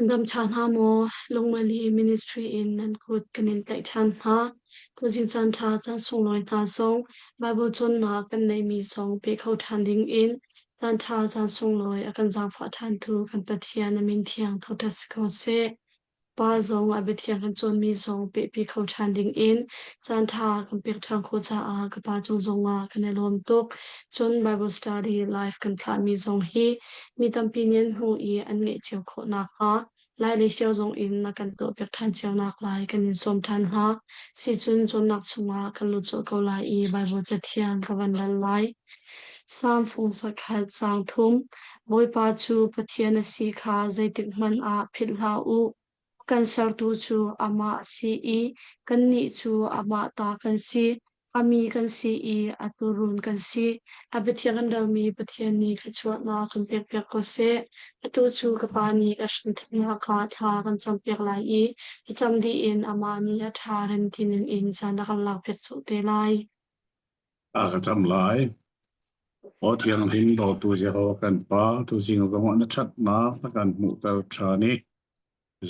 Gam chan ha mo longmali ministry in nan kut kanin kai chan ha to jing chan tha chan song loi na song bible chon na kan nei mi song pe khau than ding in chan tha chan song loi akan jang fa than tu kan pathian na min thiang thau ta sikho se pa zong a bethian kan chon mi song pe khau than ding in chan tha kan pe thang kho cha a ka pa chung zong a kan lom tok chon bible study life kan thla mi zong hi mi tam pi nen hu I an nge cheu kho na ha lai le xiao zong in na kan to pek than cheu nak lai kan in som than ha si chun chon nak chunga kan lu cho ko lai I bible cha thian ka van lan lai sam phong sa khal chang thum boy pa chu pathian a si kha zaitik man a phil ha u kan sar tu chu ama si I kan ni chu ama ta kan si ami kan si I aturun kan si abethian kan dal mi pathian ni khachwa na kan pek pek ko se atu chu ka pa ni ka shin thna ka tha kan cham pek lai I cham di in ama ni a tha ren tin in chan na kan lak pek chu te lai ka cham lai o thiang ding do tu je ho kan pa tu sing zong na that na kan mu ta tha ni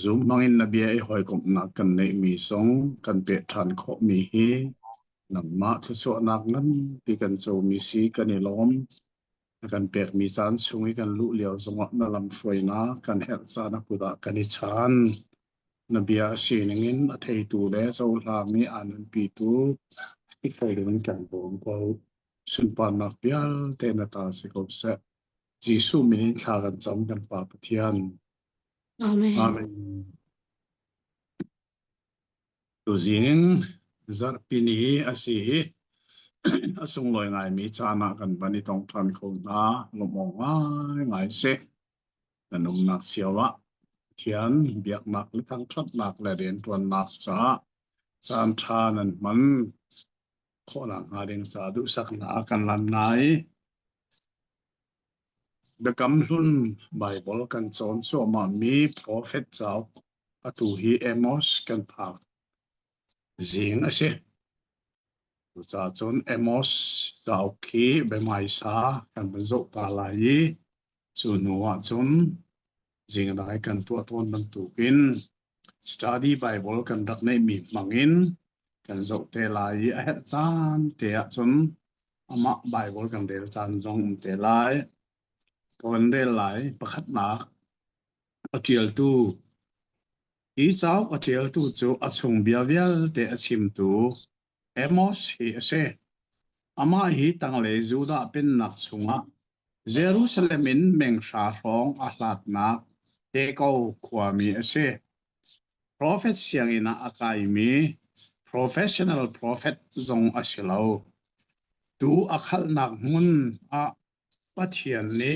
zoom nongin na bia ai hoi kom na kan nei mi song kan pe than kho mi hi nam ma thu so nak nan pi kan cho mi si kan ni lom kan pe mi san sungi kan lu liao zong na lam foi na kan her sa na pu da kan ni chan na bia si ningin a thei tu le zo la mi an pi tu I foi le kan bom ko sun pa na pial te na ta se ko se Jisu minin thla kan cham kan pa pathian amen amen tu zing zar pini asi asung loi ngai mi chana kan bani tong than ko na lomong ngai se nanum nak siawa thian biak nak li thang that nak le ren tuan nak cha chan tha nan man kho na nga ding sa du sak na kan lan nai the kam hun bible kan chon so ma mi prophet chau atu hi amos kan phak zing ase cha chon amos chau khi be mai sa kan zo pa lai chu nuwa chon jing dai kan tu ton ban tu pin study bible kan dak nei mi mangin kan zo te lai a het chan te a chon ama bible kan del chan jong te lai kon del lai pakhat na atial tu I chau atial tu chu achung bia vial te achim tu emos hi ase ama hi tangle juda pin nak chunga Jerusalemin meng sha rong a hlat na te ko khwami ase prophet siang ina akai mi professional prophet zong asilo tu akhal nak mun a pathian ni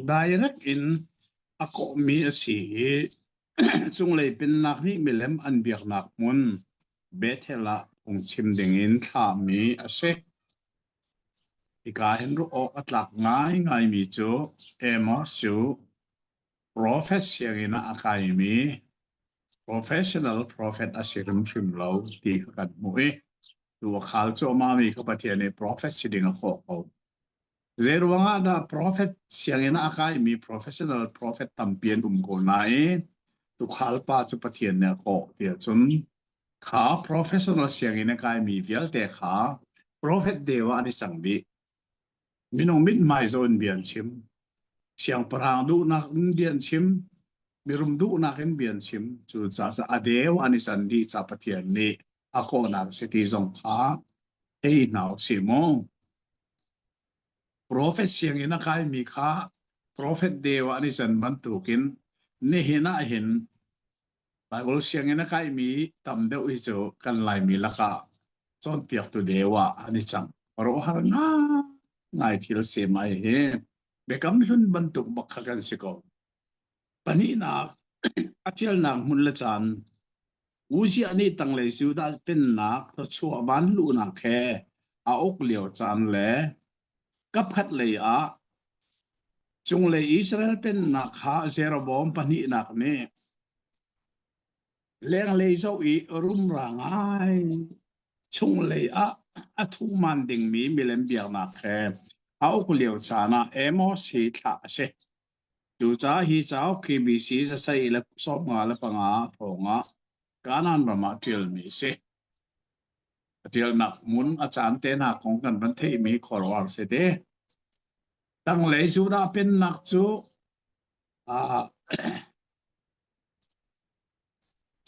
direct in ako mi asi chung lei pin nak ni milem an biak nak mun bethela ong chim ding in tha mi ase ika hen ru o atlak ngai mi chu emos chu prophet siang ina akai mi professional prophet asirim thim lo ti kan mu tu khal chu ma mi ka pathian ni prophet siding a kho ko Zerwanga da prophet siang ina akai mi professional prophet tampian ko nai tu khal pa chu pathian ne ko tia chun kha professional siang ina kai mi vial te kha prophet dewa ani changbi minong mit mai zon bian chim siang parang du na bian chim mirum du na ken bian chim chu cha sa adew ani sandi cha pathian ni ako na city zong kha ei now simong prophet siang ina kai mi kha prophet dewa ani san man tukin ni hina hin Bible siang ina kai mi tam deuh hi chu kan lai mi laka chon piak tu dewa ani chang ro har na ngai thil se mai he bekam hun bantuk bakha kan siko pani na atial na mun la chan uji ani tang le su da tin na to chu ban lu na khe a ok leo chan le kap khat le a chung le Israel pen na kha Jeroboam pani nak ne leng le zo I rum rangai chung le a thu man ding mi milem biak na khe a ok leo chana emos hi tha se Chu cha hi chao KBC sa sai la sop nga la panga thonga kanan rama til mi se til nak mun a chan te na kong kan ban thei mi khorwar se de tang le chu da pen nak chu a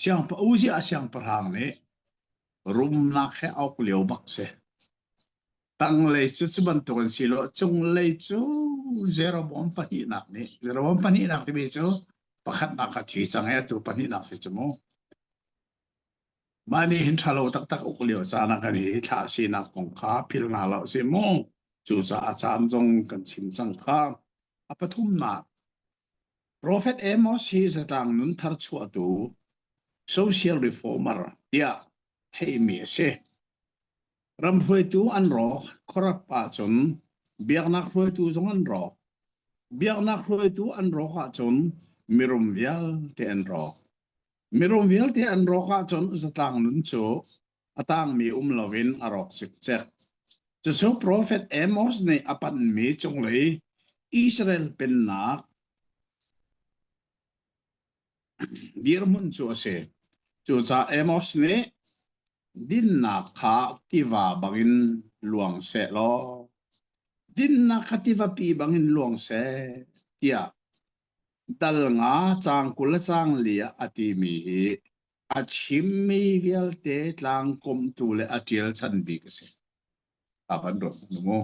siang pa uzi a siang parhang ne rum nak he au liu bak se tang le chu chu ban ton silo chung le chu zero bom pa hi nak ne zero bom pa ni nak ti chu pakhat nak ka thi chang ya tu pa ni nak se chumo mani hin thalo tak tak uk liu cha na ka ni tha si na kong kha phil na lo se mo chu sa chan jong kan chim chang kha apathum na Prophet Amos hi zatang nun thar chu atu social reformer ya hei mi se ram hui tu an ro khorak pa chun biak nak hui tu jong an ro biak nak hui tu an ro kha chun mirum vial te an ro mirum vial te an ro kha chun zatang nun chu atang mi lovin arok sik chek chu so prophet Amos ne apan mi chung lei Israel pen nak dir mun chu se chu cha Amos ne din na kha tiva bangin luang se lo din na khativa pi bangin luang se tia dal nga chang kul chang lia ati mi a chim mi vial te tlang kom tu le atil chan bi ka se apan ro mo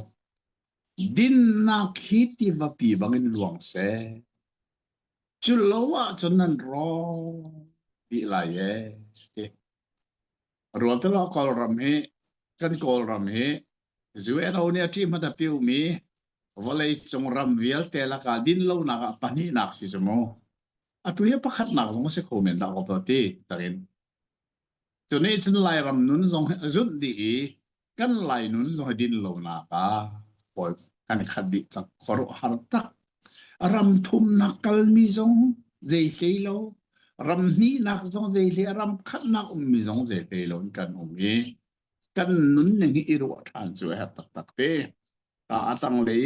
din na khitiva pi bangin luang se chu lowa chunan ro bi la ye ro te lo kol ram he kan kol ram he zue no ne ti ma da piu mi volei chung ram vial te la ka din lo na ka pani nak si mo atu ye pakhat nak mo se komen da ko ti tarin chu ne chen lai ram nun zong zut di kan lai nun zong din lo na ka poi kan khat di chak khoro har tak ram thum na kal mi zong zai sei lo ram ni nak zong zai le ram khat nak mi zong zai le lo kan mi kan nun ne iru than chu ha tak tak te ta atang le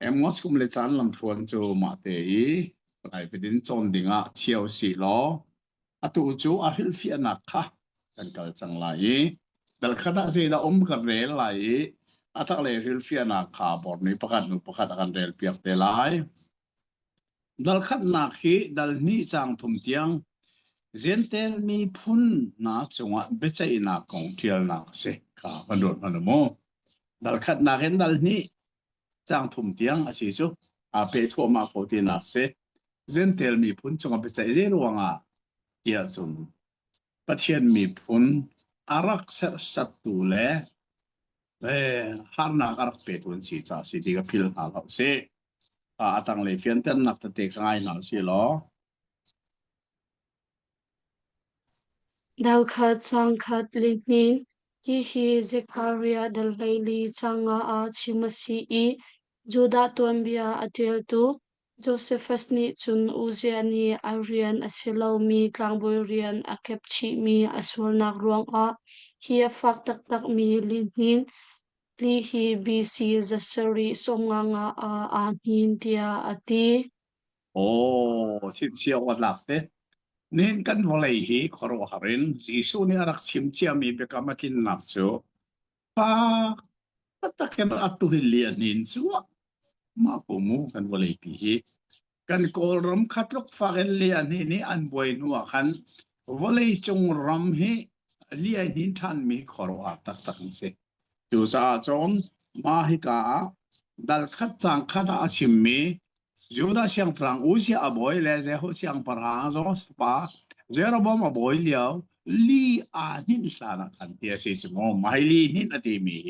em ngos kum le chan lam thuan chu ma te I ai pedin chon dinga chiao si lo atu chu a hil fi na kha kan kal chang lai dal khada se da ka re lai atak le hil fi na kha bor ni pakat nu pakat kan rel piak te lai dal khat na khi dal ni chang thum tiang zentel mi phun na chunga bechai na kong thial na se kha bandot manamo dal khat na gen dal ni chang thum tiang asi chu a pe tho ma ko ti na se zentel mi phun chunga bechai je ruanga tia chun pathian mi phun arak ser sat tu le har na arak pe tun si cha si diga phil ha lo se a atang le fian ten nak te kai na si lo Dal khat chang khat lingin hi Zechariah dal leili changa a chimasi I Juda tuambia atil tu Josephus ni chun Uzia ni Arian asilaw mi klangboy rian akep chi mi asul nak ruang a hi a fak tak tak mi lingin li hi BC Zasari songa nga a anin tia ati sin sia wa lak te nen kan volei hi khoro harin jisu ni arak chim chia mi be kamatin nak chu pa pataken atu hilian nin chu ma ko mu kan volei pi hi kan kol ram khatlok fagen lian hi ni an boi nu khan volei chung ram hi lian hin than mi khoro a tak tak se tu cha chom ma hi ka dal khat chang khat a chim mi Juda siang prang usi aboy le ze ho siang parang zo spa zero bom aboy liao li a nin sana kan tia si mo mai li nin ati mi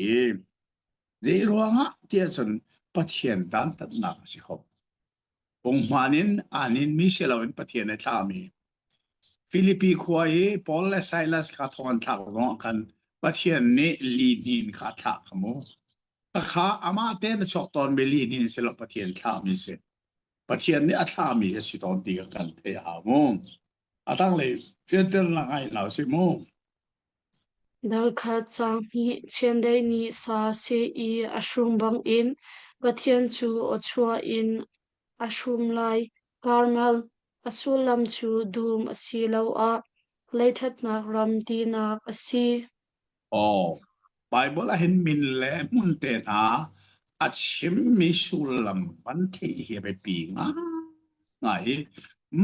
zero nga tia chun pathian dan tat na si ho ong manin anin mi selawin pathian e thami Philippi khwai Paul le Silas ka thon thak ro kan pathian ne li nin ka thak mo kha ama te na chok ton be li nin selo pathian thami se pathian ni athami si ton ti kan the ha mo atang le filter na ngai lao si mo dal khat chang hi chendai ni sa se I ashrum bang in pathian chu ochua in ashum lai karmal asulam chu dum asi lo a leithat nak ram ti nak asi Bible ahin min le mun te na achim mi sulam ban thi hi be pi ngai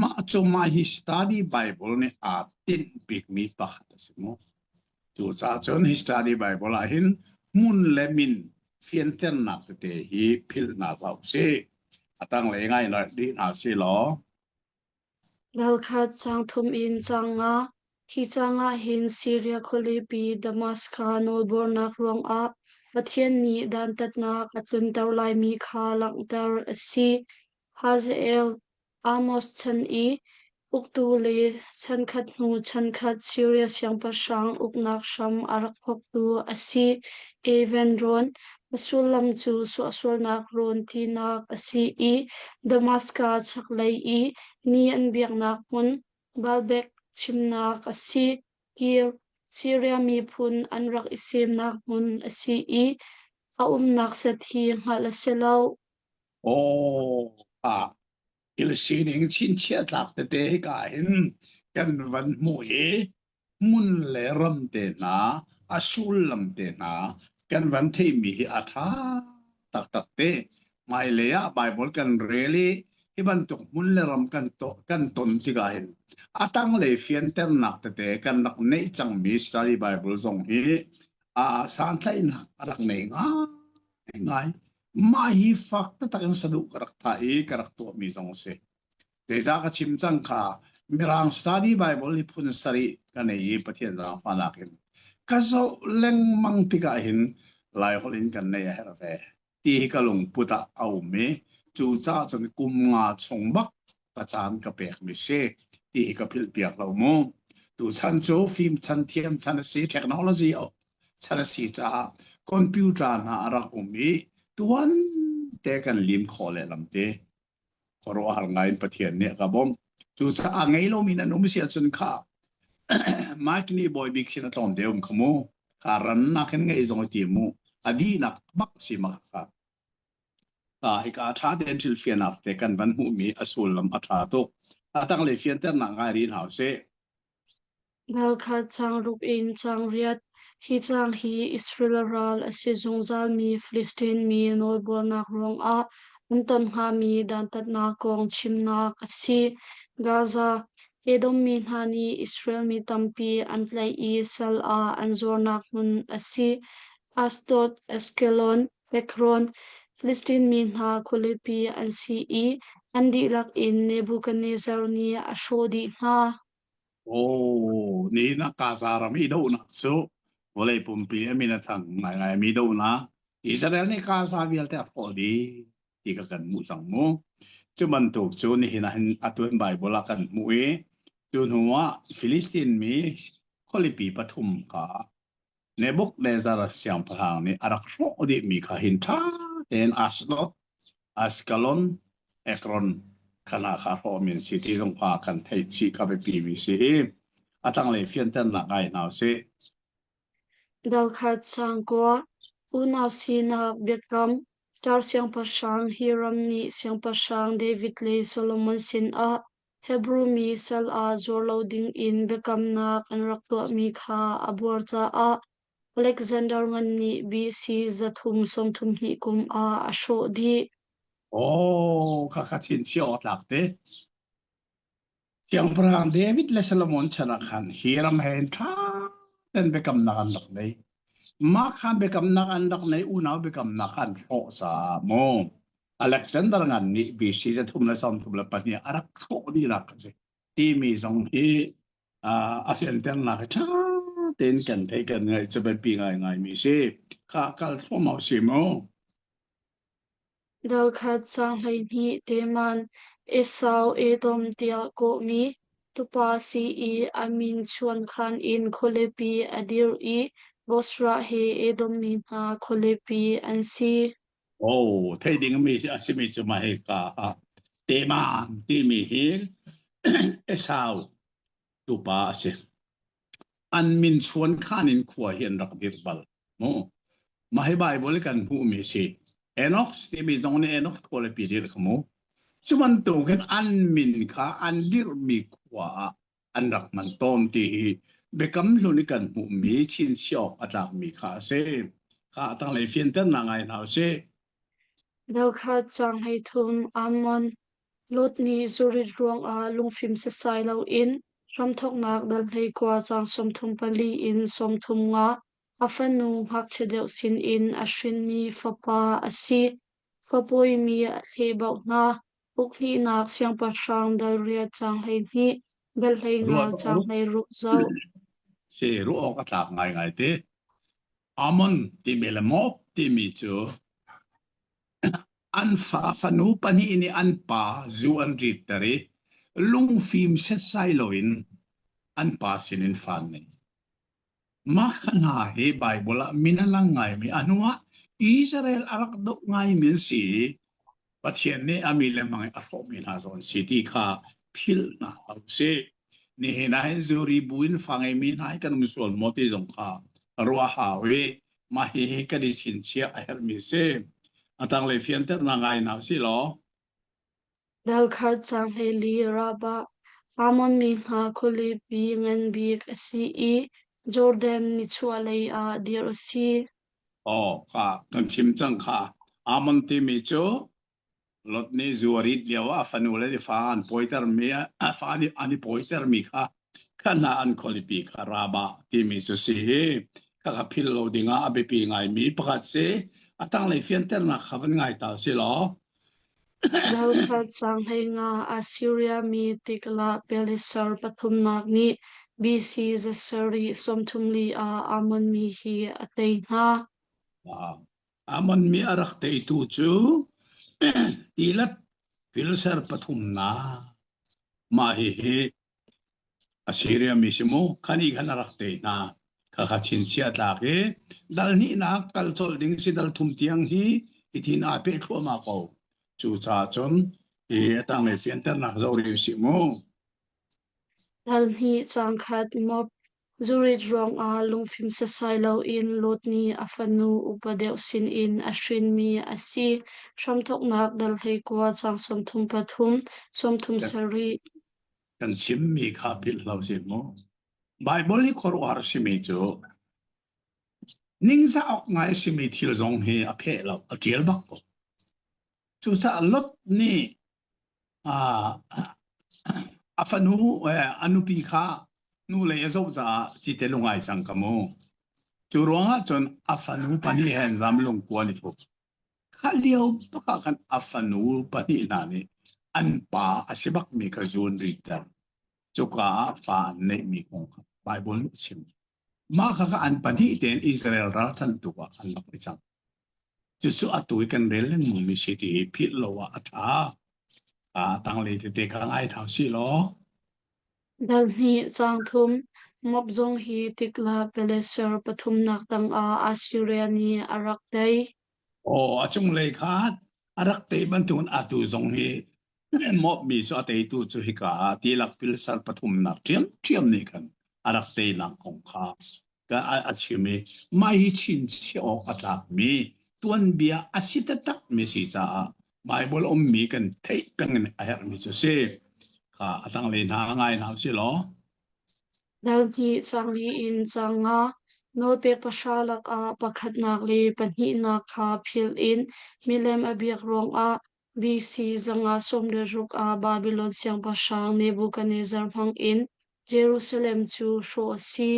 ma cho ma hi study Bible ne a tin big mi pa ta simo chu cha chon hi study Bible ahin mun le min fian ten na te hi phil na sau se atang le ngai na di na si lo Galkhat chang thum in changa hi changa hin Syria kholi pi Damascus nolbor nak rong a pathian ni dan tat na katlun tar lai mi kha lang tar asi Hazael Amos chan i uktu le chan khat nu chan khat Syria siang pasang uknak sham arak khok tu asi Evendron Asulam chu su asul nak ron ti nak asi i Damascus chaklai i ni an biak nak mun balbek chim nak asi kir Syria mi phun an rak isim nak mun asi i a nak sat hi ngal aselo a il sining chin chia tak te ka in kan van mu e mun le ram te na asul lam te na kan van thei mi hi atha tak tak te mai le ya Bible kan really iban tok mun le ram kan ton ti ga hin atang le fian ter nak te kan nak nei chang mi study Bible zong hi a san thai na arak nei ngai mai fakta takan sadu karak thai karak to mi zong se desa ka chimchang kha mirang study Bible hi phun sari kane yi pathian ra fanakin kaso leng mang tika hin lai holin kan nei her ve ti ka lung puta au me chu cha chan kum nga chong bak ka chan ka pek mi se ti ka phil piak lo mo tu chan cho film chan thiam chan si technology au chan si cha computer na ara umi tuan te kan lim khole lamte koro har ngain pathian ne ka bom chu cha angai lo min anum sia chun kha mak ni boy big sin atom deum khamo karan na khen ngai zong ti mu adi nak bak si ma kha hi ka tha den til fian af te kan ban hu mi asul lam atha to atang le fian ter na ngai rin hau se Galkhat chang rup in chang riat hi chang hi Israel ral asi zungzal mi Philistine mi nolbor nak rong a anton ha mi dan tat na kong chim nak asi Gaza Edom mi hani Israel mi tampi antlai i sal a anzor nak mun asi Asdod Eskelon Ekron Philistine mi na kulipi ansi i andi lak in Nebuchadnezzar ni ashodi na ni na ka sa ra mi do na so wala pum pi mi na thang ngai ngai mi do na Israel ni ka sa vial te afo di ti ka kan mu sang mo chu man tu chu ni hina hin atun Bible kan mu e chu nuwa Philistine mi kholipi pathum ka Nebuchadnezzar siang phang ni arak ro di mi kha hin tha ten Asdod Askalon Ekron kana kha ro min city jong pa kan thai chi ka be pi mi si atang le fian ten la ngai naw se Dalkhat sangkwa unaw sina bekam tar siang pasang hiram ni siang pasang David le Solomon sin a Hebrew mi sal a zor loading in bekam na kanrakto mi kha abor cha a Alexander ngan ni BC zathum somthum hi kum a asho di kha kha chin chi ot lak te siang prang David le Solomon chana khan hiram hen tha ten be kam na kan lak nei ma khan be kam na kan lak nei unaw be kam na kan ho sa mo Alexander ngan ni BCจะทุ่มละ2ทุ่มละปะเนี่ยอารักโคดีรักสิที่มีสองที่อาเซียนเต็นหลักช้าเต็นกันเทกันไงจะไปปีไงไงมีสิข้าก็ทั่วมาสิโม Dalkhat sang hai ni teman Esau Edom tia ko mi tupa si I amin chuan khan in kholepi adir I Bosra he Edom mi na kholepi ansi thấy định mi sẽ mi cho mà hết cả tế mà tí mi hết sao tụ ba sẽ an min chuan khan in khua hiền đặc biệt bal mo mà hay bài bố cần phụ mi sẽ Enoch tí mi dòng này Enoch khua lại bị đi được mo chuman tu kan an min kha an dir mi kwa an rak man tom ti hi bekam lu ni kan mu mi chin siok atak mi kha se kha tang le fian tan na ngai nau se dal kha chang hei thum amon lot ni zurit ruang a lungfim se sai lo in ram thok nak dal hei kwa chang som thum pali in som thum nga afanu hak chedeu sin in ashrin mi fapa asi fapoi mi a the bau na ukni nak siang pa sang dal ria chang hei ni dal hei nga ruat chang hei ruk zau se ru ok atak ngai ngai te amon ti mele mop ti mi chu an fa fanu pani ini an pa zu an rit tari lung film se sai loin an pa sin in fan nei makana he bible minalang ngai mi anua Israel arak dok ngai min si pathian ne amile mangai afo min ha zon city kha phil na au se ni he na he zuri buin fangai min hai kan musol moti zong kha ruwa ha we ma he he ka di sin chia a her mi se atang le fian ter na ngai na si lo dal kha chang hei li raba amon mi nga khuli bi ngan bi asi i Jordan ni chua lei a dir si o kha kan chim chang kha amon ti mi cho lot ni zuarit liawa fanu le fa an poiter mi fa ani poiter mi kha kana an kholipi kha raba ti mi so si ka ka phil lo dinga abe pi ngai mi pakhat se atang le fian ter na khavan ngai ta si lo dal kha chang hei nga Assyria mi tikla Pelisar pathum nak ni BC Zasari somthum li a amon mi hi atei na amon mi arak te tu chu tilat filsar pathum na ma hi Assyria mismo kani arak te na kakachin siya tlake dal ni na kalchol ding si dal thum tiang hi itin ape khoma ko chu cha chon e tang le fian ter na zo ri si mo dal ni chang khat mop zuri drong a lungfim sa sailo in lotni afanu upadeu sin in ashrin mi asi shamthok nak dal hei kwa chang somthum pathum somthum sari kan chim mi kha pil lo si mo bible ni khor war si mi chu ning sa ok ngai si mi thil zong he a phe lo a tiel bak ko chu cha lot ni a afanu anupi kha nu le zo za chi te lungai sang kamo chu ronga chon afanu pani hen ram lung ko ni tho kha liao baka kan afanu pani na ni an pa asibak mi ka zun rita chu ka fa ne mi kong bible chim ma kha ka an pani ten Israel ra chan tu ka an lak chang chu su atui kan rel mu mi si ti phit lo wa atha a tang le te ka ngai thau si lo dal ni chang thum mop zong hi tikla Pelisar pathum nak tang a Assyria ni arak dai o achung le khat arak te ban tun atu zong hi mo mi so te tu chu hi ka ti lak pil sar pathum na tiam tiam ni kan arak te na kong kha ka achimi mai hi chin chi o atak mi tuan bia asita tak mi si cha bible om mi kan thei peng a her mi chu se ka atang le na ngai na si lo dal ni chang hi in changa no pe pashalak a pakhat nak le panhi na kha phil in milem abiak rong a BC zanga somle ruk a Babylon siang pasang Nebuchadnezzar hang in Jerusalem chu sho si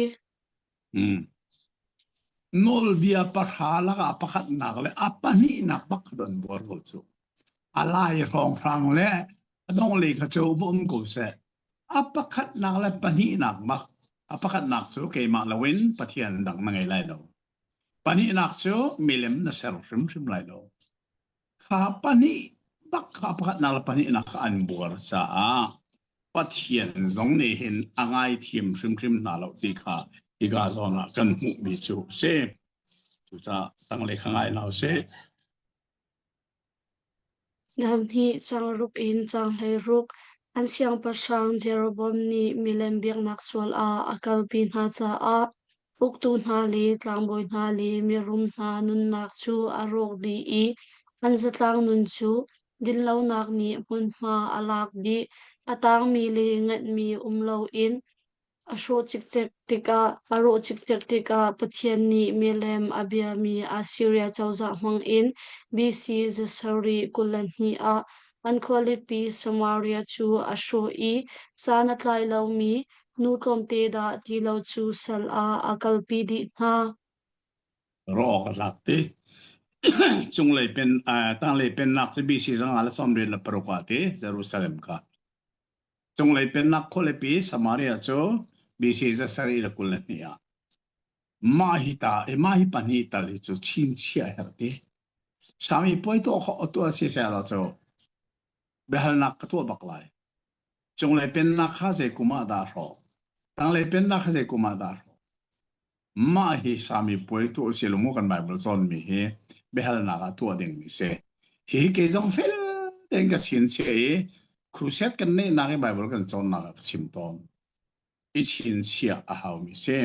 nol bia parhala ka pakhat nak le apani na pakdon bor ko chu alai rong rang le dong le ka chu bum ko se apakhat nak le pani nak mak apakhat nak chu ke ma lawin pathian dang na ngai lai lo pani nak chu milem na ser rim lai lo kha pani bak kha pakhat nak le pani nak an bor sa a pathian zong ne hin angai thiam rim na lo ti kha iga zona kan mu mi chu se chu cha tang le khangai lao se dal ni chang ruk in chang he ruk an siang pasang Jeroboam ni milem biak nak swal a akal pin ha cha a uktu na le tlangboi na le mirum na nun nak chu arok di i an zatlang nun chu dinlo nak ni mun ma alak di atang mi le ngat mi umlo in asho chik chek tika aro chik chek tika pathian ni milem abia mi Assyria chawza hmang in BC Zasari kulan ni a Anqualipi Samaria chu asho i sana tlai lo mi nu kom te da ti lo chu sal a akalpi di na ro lakti chung le pen tang le pen nak bi si zang ala som le parokati Jerusalem ka chung le pen nak khole pi Samaria cho bi si za sari la kul ni ya ma hi pani ta le cho chin chia ha ti sami poi to ho to si sa la cho behal nak to baklai chung le pen nak kha se kuma da ro tang le pen nak kha se kuma da ro ma hi sami poi to si lo mo kan Bible zon mi he behal na ka to ding mi se hi ke zong fel den ka chin che kruset kan ne na ke Bible kan zon na ka chim ton i chin chia a hau mi se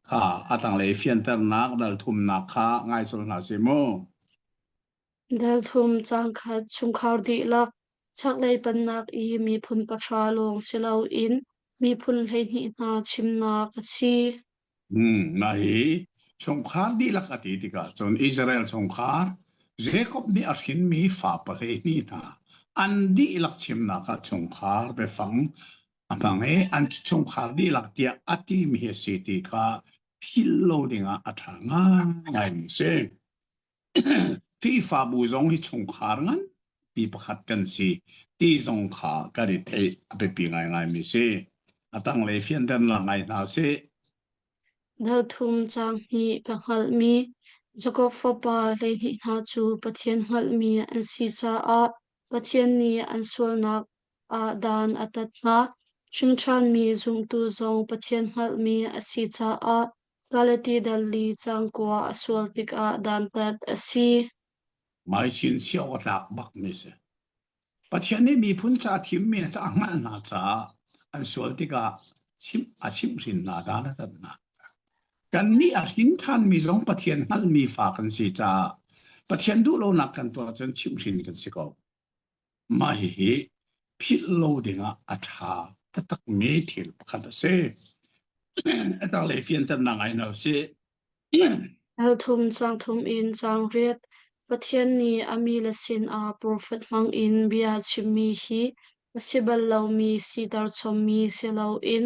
ha atang le fian tar nak dal thum na kha ngai sol na se mo dal thum chang khat chung khar di la chak lei pan nak i mi phun pa tha long selo in mi phun hei ni na chim na ka si na hi chong khar di la ka ti ti ka chon Israel chong khar Jacob ni askin mi fa pa he ni ta an di lak chim na ka chong khar be fang amang e an chong khar di lak tia ati mi he si ti ka philo dinga athanga ngai mi se phi fa bu zong hi chong khar ngan pi pakhat kan si ti zong kha ka ri the ape pi ngai ngai mi se atang le fian dan la ngai na se dal thum chang hi ka hal mi Jacob fa pa lei ni na chu pathian hal mi an si cha a pathian ni an sual nak a dan atat na chung chan mi zum tu zong pathian hal mi a si cha a galati dal li chang kwa aswal tik a dan tat a si mai chin xiao lak bak mi se pathian ni mi phun cha thim mi cha ngal na cha an sual ti ka chim rin na da na na kan ni a hin than mi zong pathian hal mi fa kan si cha pathian du lo nak kan to chen chim rin kan si ko mai hi phil lo dinga a tha ta tak me thil pakhat se ta le fian tan na ngai no se al thum chang thum in chang riat pathian ni ami la sin a prophet mang in bia chimi hi asibal lo mi sidar chom mi selo in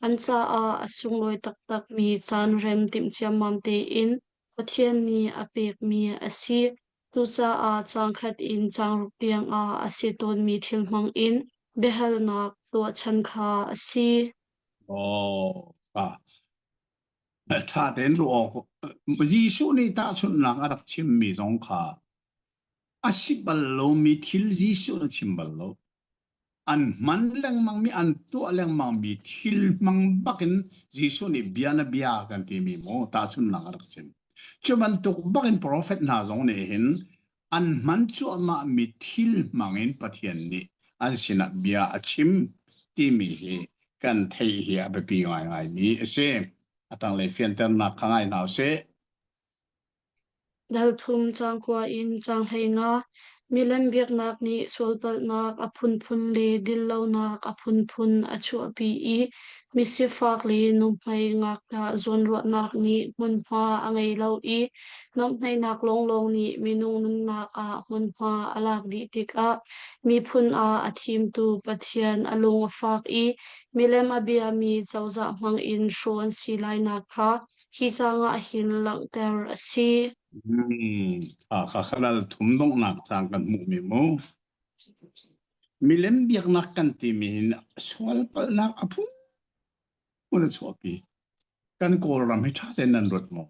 ancha a asung loi tak tak mi chan rem tim chiam mam te in pathian ni apek mi asi tu cha a chang khat in chang ruk tiang a asiton mi thil mang in behal na to chan kha asi oh ta den lo ji su ni ta chun na ga rak chim mi zong kha asibal lo mi thil ji su na chim bal lo an man leng mang mi an tu leng mang mi thil mang bakin ji su ni biana bia kan ti mi mo ta chun na ga rak chim chuman tuk bakin prophet na zong ne hin an man chu ma mi thil mangin pathian ni an sina bia achim ti mi hi kan thei hi abapi ngai ngai mi ase atang le fian tan na khangai naw se dal thum chang kwa in chang hei nga milem biak nak ni solpal nak aphun phun le dil lo nak aphun phun achu api i misi fak le num hai ngak ka zon ro nak ni mun pha angai lo i nom nei nak long long ni minung nun nak a mun pha alak di tik a mi phun a athim tu pathian along fak i milem abia mi chawza hmang in shon si lai nak kha hi changa hin lang ter asi kha khalal thum dong nak chang kan mu mi mo milem biak nak kan ti mi swal pal nak apun una chopi kan kol ram hi tha ten nan rot mo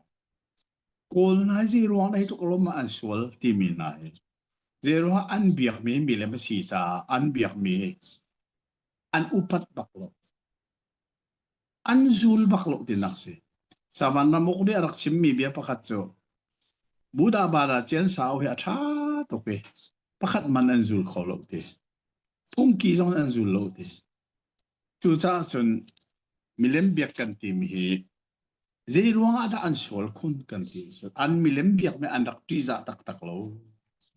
kol na ji ruang dai to ko ma an swal ti mi nai zero an biak mi milem si sa an biak mi an upat baklo an zul baklo dinak se saban na mo ko di arak sim mi bia pakat cho buda bara chen sao hi atha to pe pakhat man an zul kholo te thung ki jong an zul lo te chu cha chun milem biak kan ti mi hi zei ruang ada an sol khun kan ti so an milem biak me an rak ti za tak tak lo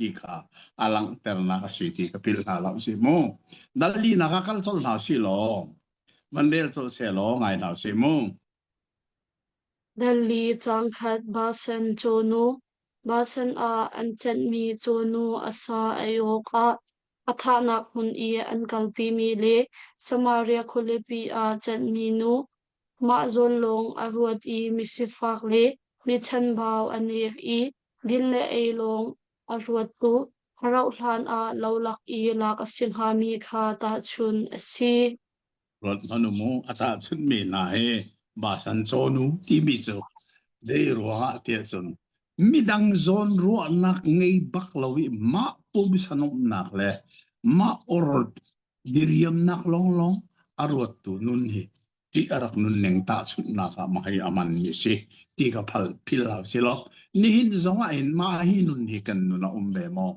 ika alang terna kasiti kapil na lam si mo dali nakakal sol na si lo mandel sol se lo ngai na si mo Dali chang khat basan chonu basan a an chen mi chonu asa ayok a athana hun I an kalpi mi le Samaria kholepi a chen mi nu ma zon long aruat I misifak le mi chan baw anek I din le ei long aruat tu harau hlan a lolak I lak asinha mi kha ta chun asi rot manu mo ata chun mi na he basan chonu ti mi so dei ruwa ti chun midang zon ruwa nak ngei bak lawi ma pum sanom nak le ma or diriam nak long long arwat tu nun hi ti arak nun neng ta chun naka mahai aman mi si ti ka phal phil law si lo ni hin zonga in ma hi nun hi kan nuna umbe mo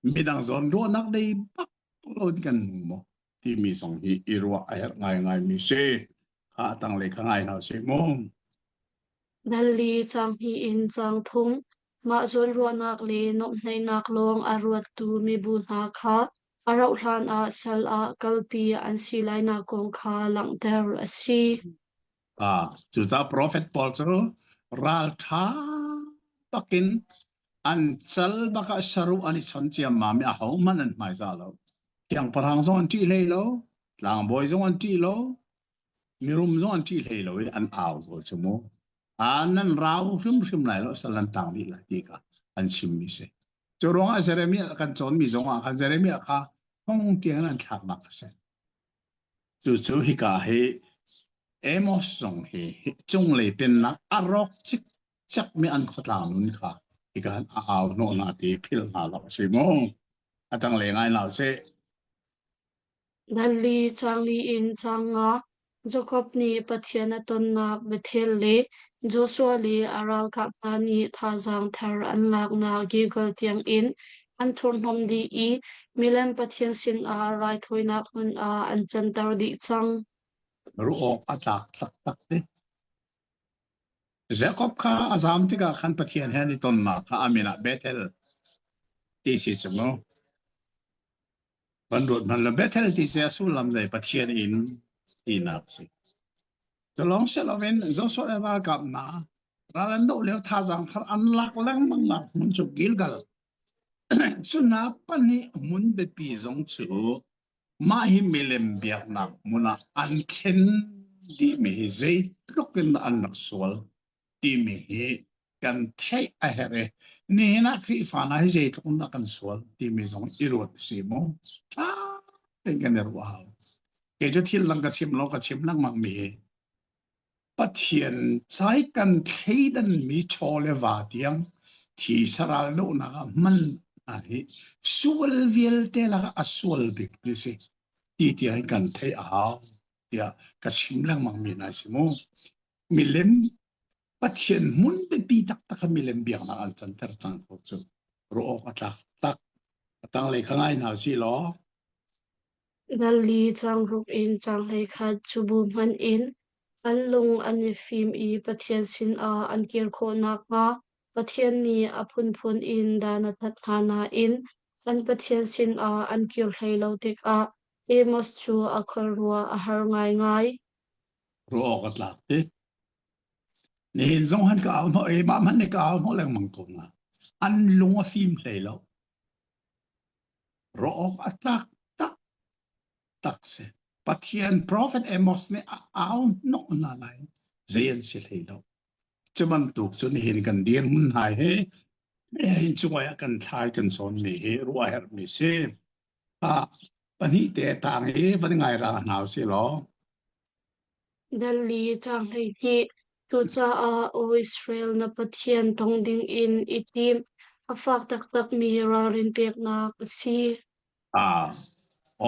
midang zon ruwa nak dei bak lo kan mo ti mi song hi irwa aher ngai ngai mi si ha tang le ka ngai na si mo Dali chang hi in chang thum ma zon ruanak le nok hnai nak long aruat tu mi bu na kha arau hlan a sal a kalpi an silai na kong kha lang der asi chu cha prophet Paul chu ral tha takin an chal baka saru ani chon chia ma mi a ho man an mai za lo kyang parang zong an ti le lo lang boy zong an ti lo mi rum zong an ti le lo an aw bo chu mo an rau hrim lai lo salan tang ni la ti ka an sim mi se chu rong a Jeremia kan chon mi zong a kan Jeremia kha hong tiang an thak na ka se chu hi ka he Amos song hi chung le pen na arok chik chak mi an khotlang nun kha ikan aaw no na ti phil na lo si mo atang le ngai lao se Dali chang li in chang nga Jacob ni pathian aton na bethel le Joshua li aral kap na ni thazang thar an ngak na gigol tiang in an thon hom di I milam pathian sin a rai thoi na hun a an chan tar di chang ru ok atak tak tak te Jacob kha azam ti ka khan pathian he ni ton na kha amina Bethel ti si chumo bandut man la Bethel ti se asul lam dai pathian in inak si Long se loven Joshua ra kap na ralan do le thazang thar an lak lang mang na mun chu Gilgal suna pani mun be pi zong chu ma hi milem biak nak muna an ken di mi hi zai troken an nak sual di mi hi kan thai a here ni na kri fa na hi zai tlong na kan sual di mi zong irot si mo ta ten kan er wa ke jo thil lang ka chim lo ka chim lang mang mi pathian chai kan thei dan mi chole wa tiang thi saral no na man ai sual vial te la asual bik ni se ti ti ai kan thei a ya ka sim lang mang mi na si mo milem pathian mun te pi tak tak milem biak na al chan ter chang ko chu ro ok atak tak atang le khangai na si lo Dali chang ruk in chang hei khat chubu man in an lung an ni fim I pathian sin a an kir kho nak nga pathian ni a phun phun in dana that khana in an pathian sin a an kir hlei lo tik a Amos chu a khol ruwa a har ngai ngai ro ok atak te ni hin zong han ka al mo e ba man ne ka al mo lang mang ko nga an lung a fim hlei lo ro ok atak tak tak se pathian prophet Amos ne aw no na lai zayan si hlei lo chuman tuk chun hin kan dir mun hai he hin chungaya kan thai kan son mi he ruwa her mi se a pani te tang he pani ngai ra naw si lo Dali chang hei hi tu cha a o Israel na pathian tong ding in itim afak tak tak mi ra rin pek na si a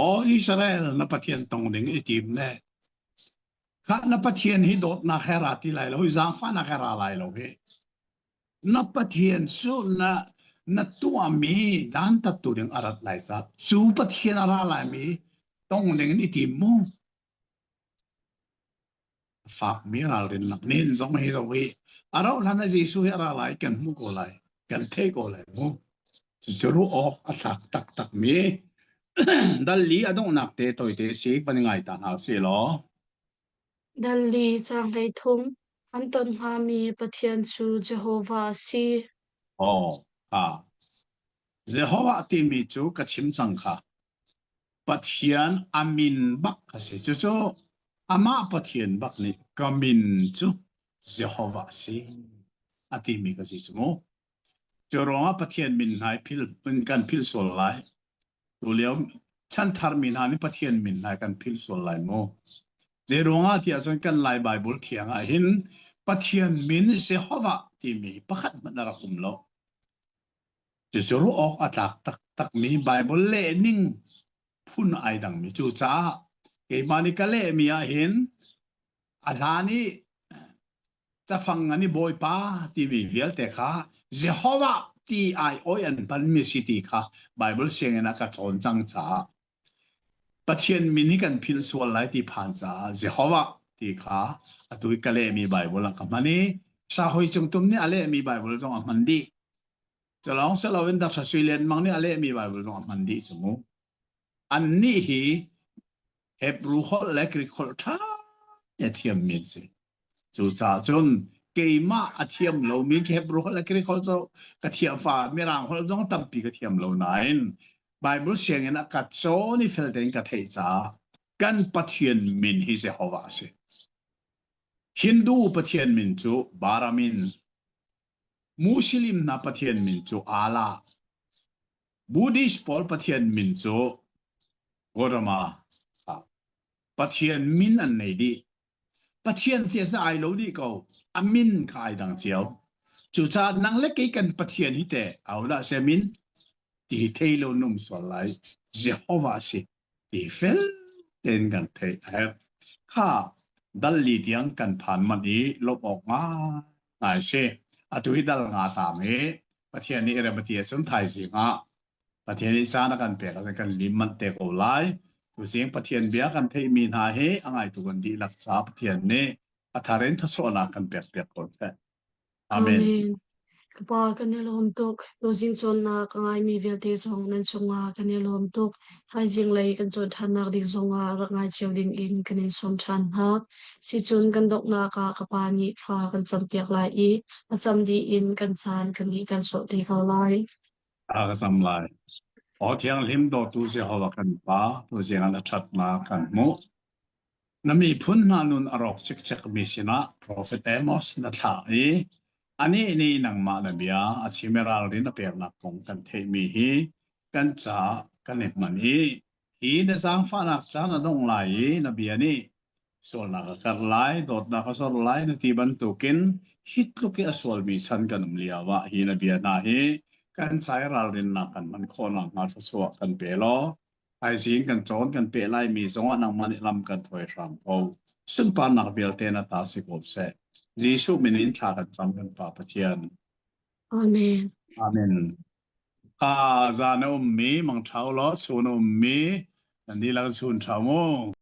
o Israel na pathian tong ding itim ne kha na pathian hi dot na khera ti lai lo zang fa na khera lai lo he na pathian su na tua mi dan ta tu ding arat lai sa su pathian ara lai mi tong ding itim mo phạt miếng nào đến lập nên giống hay rồi ở đâu là gì suy ra lại cần mua cổ lại cần thế cổ lại mua จะรู้ออกอักตักมีดัลลีอดงนักเตะตัวเตะสิเป็นไงต่างหากสิหรอ Dali chang hai thum anton ha mi pathian chu Jehovah si อ๋อค่ะเจโฮวาที่มีจูกระชิมจังค่ะปัทยานอามินบักค่ะสิจูอามาปัทยานบักนี่กามินจูเจโฮวาสิอาที่มีค่ะสิจูโมจูรองอาปัทยานมินให้พิลเป็นการพิลส่วนไลตัวเลี้ยวฉันทาร์มินหานี่ปัทยานมินให้กันพิลส่วนไลโมเจรองอาที่อาศัยกันไลไบเบิลเทียงอาหินปัทยานมินเจโฮวาที่มีประคัดมันนรกุมโล จะรู้ออกอัตตักมีไบเบิลเล่นิ่งพุ่นไอดังมีจูจ้าเกมานิกาเล่มีอาเห็นอาลานี้จะฟังอันนี้บอยป้าที่มีเวลแต่ค่ะเจโฮวาที่ไอโอยันปันมีสิทธิค่ะไบเบิลเสียงนักจนจังจ้าปัจเจียนมินิกันพิลส่วนไหลที่ผ่านจ้าเจโฮวาที่ค่ะตุยกาเล่มีไบเบิลกับมันนี้ชาหอยจงตุมนี่อะไรมีไบเบิลจงมันดีจะลองเสลาเป็นดับสวิเลนมังนี่อะไรมีไบเบิลจงมันดีสมมุอันนี้ฮีเฮบรูฮอลและกรีกฮอลท่าเนี่ยเทียมมีสิจูจ่าจนเกมาอเทียมเรามีเฮบรูฮอลและกรีกฮอลจะกระเทียมฟ้ามีรางฮอลจงตั้มปีกระเทียมเราไหนไบเบิลเสียงนักกัดโซนี่เฟลเดนกระเทจ่ากันปะเทียนมินฮิเซฮาวาสิฮินดูปะเทียนมินจูบารามินมุสลิมนับปะเทียนมินจูอาลาบูดิสปอลปะเทียนมินจูกอรมาปะเทียนมินอันไหนดีปะเทียนที่จะไอโลดีก็อามินขายดังเจียวจุดจานังเล็กกันปะเทียนฮิตเตเอาละเซมินที่เทโลนุ่มสวาไลเจโฮวาสิที่เฟลเต็นกันเทเอข้าดัลลีเดียงกันผ่านมันนี้ลบออกมาไอเช่อตุฮิดัลงาตามเอปะเทียนนี้เอเรปะเทียนสุนไทยสิงะปะเทียนนี้สานักันเปียกันลิมันเตโกไลตัวเสียงปะเทียนเบียกันเทมีนาเฮอังไงตัวกันดีรักษาปะเทียนนี้อัธารินทศวนากันเปียกคนแท้อาเมน Amen kapa kanilom tok losing chon na kangai mi velte song nan chunga kanilom tok hai jing lei kan chon than nak ding zonga ra ngai chiu ding in kanin som than ha si chun kan dok na ka kapa ni tha kan champiak lai I acham di in kan chan kan di kan so ti ha lai อาก็สำลายพอเที่ยงลิมโดตูเสียหอกันป้าตัวเสียงอันชัดมากันมุนมีพุ่นนานุนอรอกชิกมีสินะ Prophet Amos นัทไออันนี้นี่นังมาเบียอาชิเมราลินเปียนักของกันเทมีฮีกันจ้ากันเน็บมันฮีเดสังฟ้านักจ้านะดงไหลนเบียนี่ส่วนนักกัดไหลโดดนักสอดไหลนที่บรรทุกินฮิตลุกอสวลมีชันกันเลียวะฮีนเบียนาฮีกันใช้ราลินนักกันมันคนหลังมาสวกันเปลอไอสิงกันโจนกันเปไลมีสงวนนังมันลำกันถอยรำเอาซึ่งปานักเบลเตนตาสิกบเสจีสุมินินทากันจำกันป่าปะเทียน Amen อาเมนข้าจานอุมมีมังเท้าล้อสูนอุมมีอันนี้เราสูนเท้าโม